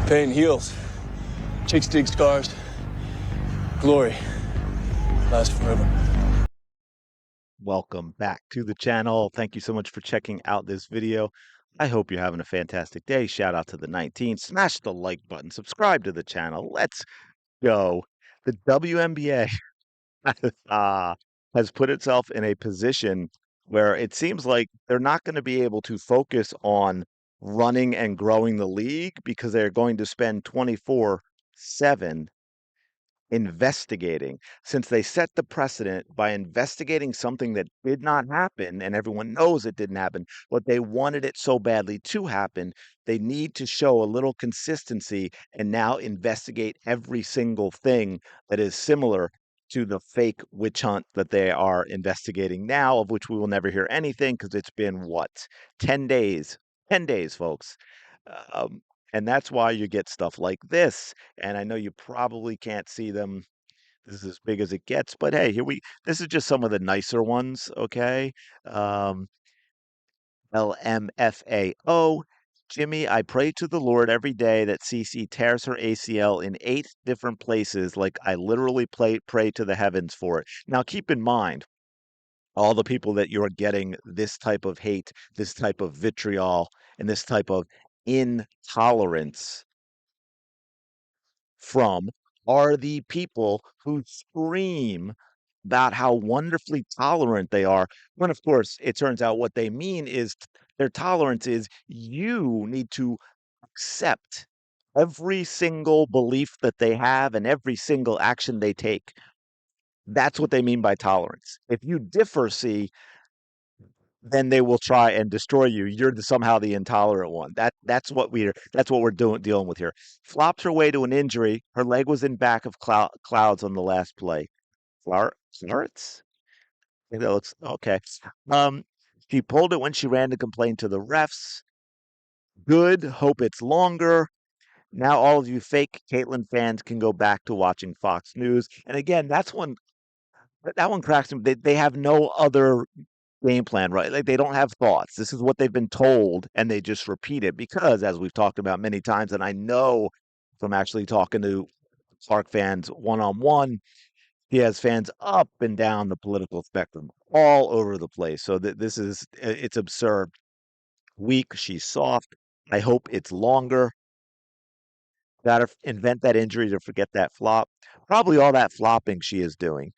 Pain heals. Chicks dig scars. Glory lasts forever. Welcome back to the channel. Thank you so much for checking out this video. I hope you're having a fantastic day. Shout out to the 19. Smash the like button. Subscribe to the channel. Let's go. The WNBA has put itself in a position where it seems like they're not going to be able to focus on running and growing the league because they're going to spend 24/7 investigating, since they set the precedent by investigating something that did not happen and everyone knows it didn't happen, but they wanted it so badly to happen. They need to show a little consistency and now investigate every single thing that is similar to the fake witch hunt that they are investigating now, of which we will never hear anything because it's been what, 10 days? 10 days, folks. Um, and that's why you get stuff like this. And I know you probably can't see them. This is as big as it gets, but hey, this is just some of the nicer ones, okay? Um, LMFAO. Jimmy, I pray to the Lord every day that CC tears her ACL in 8 different places, like I literally pray to the heavens for it. Now, keep in mind, all the people that you're getting this type of hate, this type of vitriol, and this type of intolerance from are the people who scream about how wonderfully tolerant they are. When, of course, it turns out what they mean is their tolerance is you need to accept every single belief that they have and every single action they take. That's what they mean by tolerance. If you differ, see, then they will try and destroy you. You're somehow the intolerant one. That's what we're dealing with here. Flopped her way to an injury. Her leg was in back of clouds on the last play. Florets? I think that looks okay. Um, she pulled it when she ran to complain to the refs. Good. Hope it's longer. Now all of you fake Caitlyn fans can go back to watching Fox News. And again, that one cracks me. They have no other game plan, right? Like they don't have thoughts. This is what they've been told, and they just repeat it because, as we've talked about many times, and I know from actually talking to Clark fans one on one, he has fans up and down the political spectrum, all over the place. So this is it's absurd. Weak, she's soft. I hope it's longer. Got to invent that injury to forget that flop. Probably all that flopping she is doing.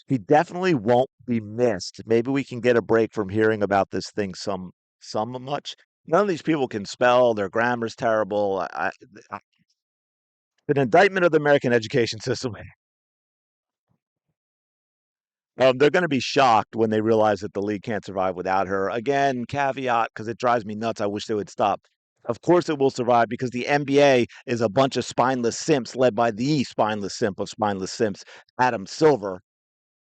He definitely won't be missed. Maybe we can get a break from hearing about this thing some much. None of these people can spell. Their grammar's terrible. I, an indictment of the American education system. They're going to be shocked when they realize that the league can't survive without her. Again, caveat, because it drives me nuts. I wish they would stop. Of course, it will survive because the NBA is a bunch of spineless simps led by the spineless simp of spineless simps, Adam Silver,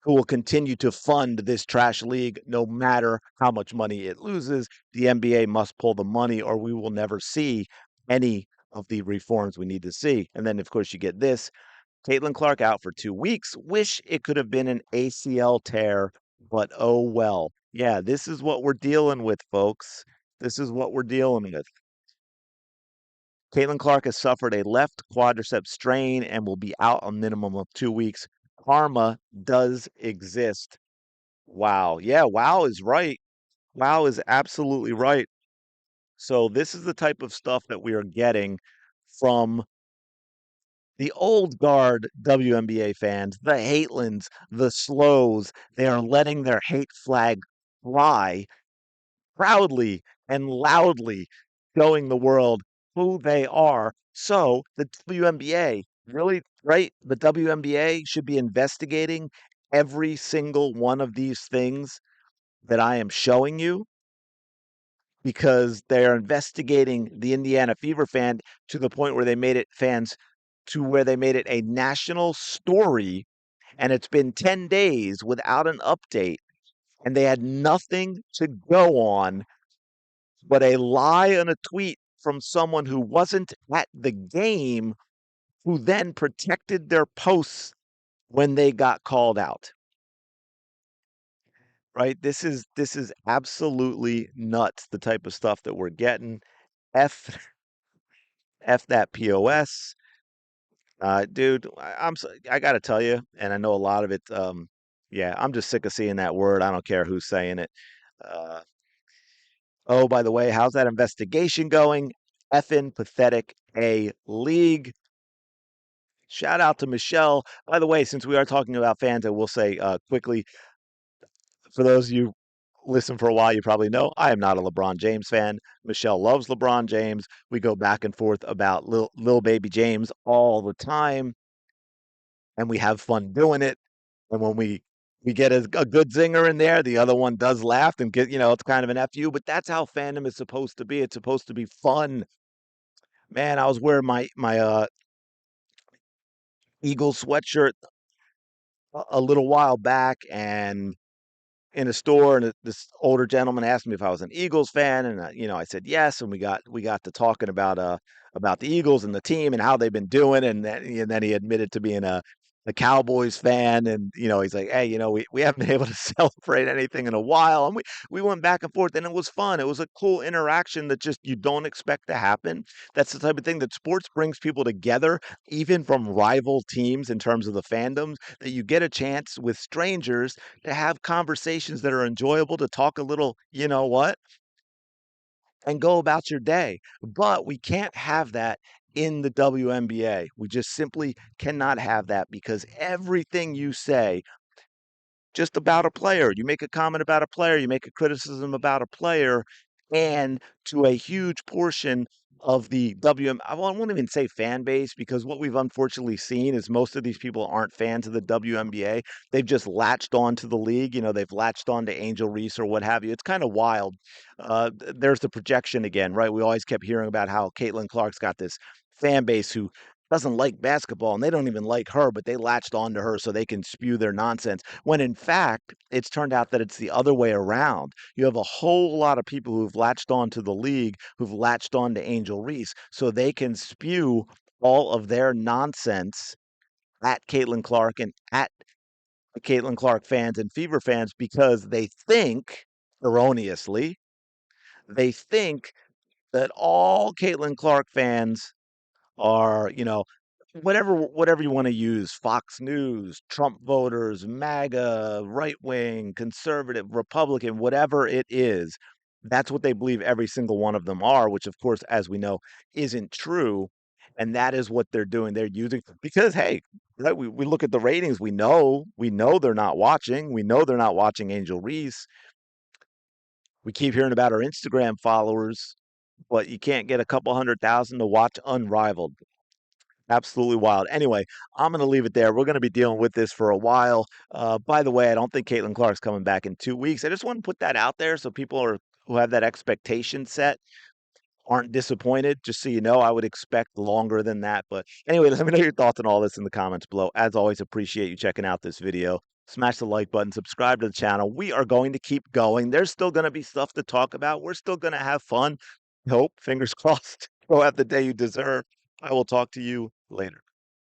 who will continue to fund this trash league no matter how much money it loses. The NBA must pull the money or we will never see any of the reforms we need to see. And then, of course, you get this. Caitlin Clark out for 2 weeks. Wish it could have been an ACL tear, but oh well. Yeah, this is what we're dealing with, folks. This is what we're dealing with. Caitlin Clark has suffered a left quadricep strain and will be out a minimum of 2 weeks. Karma does exist. Wow. Yeah, wow is right. Wow is absolutely right. So this is the type of stuff that we are getting from the old guard WNBA fans, the Hatelins, the Slows. They are letting their hate flag fly proudly and loudly, showing the world who they are. So the WNBA, really, right? The WNBA should be investigating every single one of these things that I am showing you because they are investigating the Indiana Fever fan to the point where they made it fans to where they made it a national story, and it's been 10 days without an update, and they had nothing to go on but a lie and a tweet from someone who wasn't at the game, who then protected their posts when they got called out. Right? This is absolutely nuts, the type of stuff that we're getting. F F that POS. Dude, I gotta tell you, and I know a lot of it. Yeah, I'm just sick of seeing that word. I don't care who's saying it. Uh, oh, by the way, how's that investigation going? Effing pathetic A league. Shout out to Michelle. By the way, since we are talking about fans, I will say quickly for those of you listen for a while, you probably know I am not a LeBron James fan. Michelle loves LeBron James. We go back and forth about little baby James all the time, and we have fun doing it. And when we get a good zinger in there, the other one does laugh and get, it's kind of an FU, but that's how fandom is supposed to be. It's supposed to be fun. Man, I was wearing my Eagles sweatshirt a little while back, and in a store, and this older gentleman asked me if I was an Eagles fan, and I said yes, and we got to talking about the Eagles and the team and how they've been doing, and then he admitted to being a Cowboys fan, and he's like, hey, we haven't been able to celebrate anything in a while, and we went back and forth, and it was fun. It was a cool interaction that just you don't expect to happen. That's the type of thing that sports brings people together, even from rival teams in terms of the fandoms, that you get a chance with strangers to have conversations that are enjoyable, to talk a little, you know what, and go about your day. But we can't have that in the WNBA. We just simply cannot have that because everything you say just about a player. You make a comment about a player, you make a criticism about a player, and to a huge portion of the I won't even say fan base, because what we've unfortunately seen is most of these people aren't fans of the WNBA. They've just latched on to the league. They've latched on to Angel Reese or what have you. It's kind of wild. There's the projection again, right? We always kept hearing about how Caitlin Clark's got this fan base who doesn't like basketball, and they don't even like her, but they latched on to her so they can spew their nonsense, when in fact it's turned out that it's the other way around. You have a whole lot of people who've latched on to the league, who've latched on to Angel Reese, so they can spew all of their nonsense at Caitlin Clark and at the Caitlin Clark fans and Fever fans, because they think, erroneously, they think that all Caitlin Clark fans are, whatever you want to use, Fox News, Trump voters, MAGA, right wing, conservative, Republican, whatever it is. That's what they believe every single one of them are, which of course, as we know, isn't true. And that is what they're doing. They're using, because hey, right, we look at the ratings, we know they're not watching. We know they're not watching Angel Reese. We keep hearing about our Instagram followers, but you can't get a couple 100,000 to watch Unrivaled. Absolutely wild. Anyway, I'm going to leave it there. We're going to be dealing with this for a while. By the way, I don't think Caitlin Clark's coming back in 2 weeks. I just want to put that out there so people who have that expectation set aren't disappointed. Just so you know, I would expect longer than that. But anyway, let me know your thoughts on all this in the comments below. As always, appreciate you checking out this video. Smash the like button, subscribe to the channel. We are going to keep going. There's still going to be stuff to talk about. We're still going to have fun. Hope, fingers crossed, go have the day you deserve. I will talk to you later.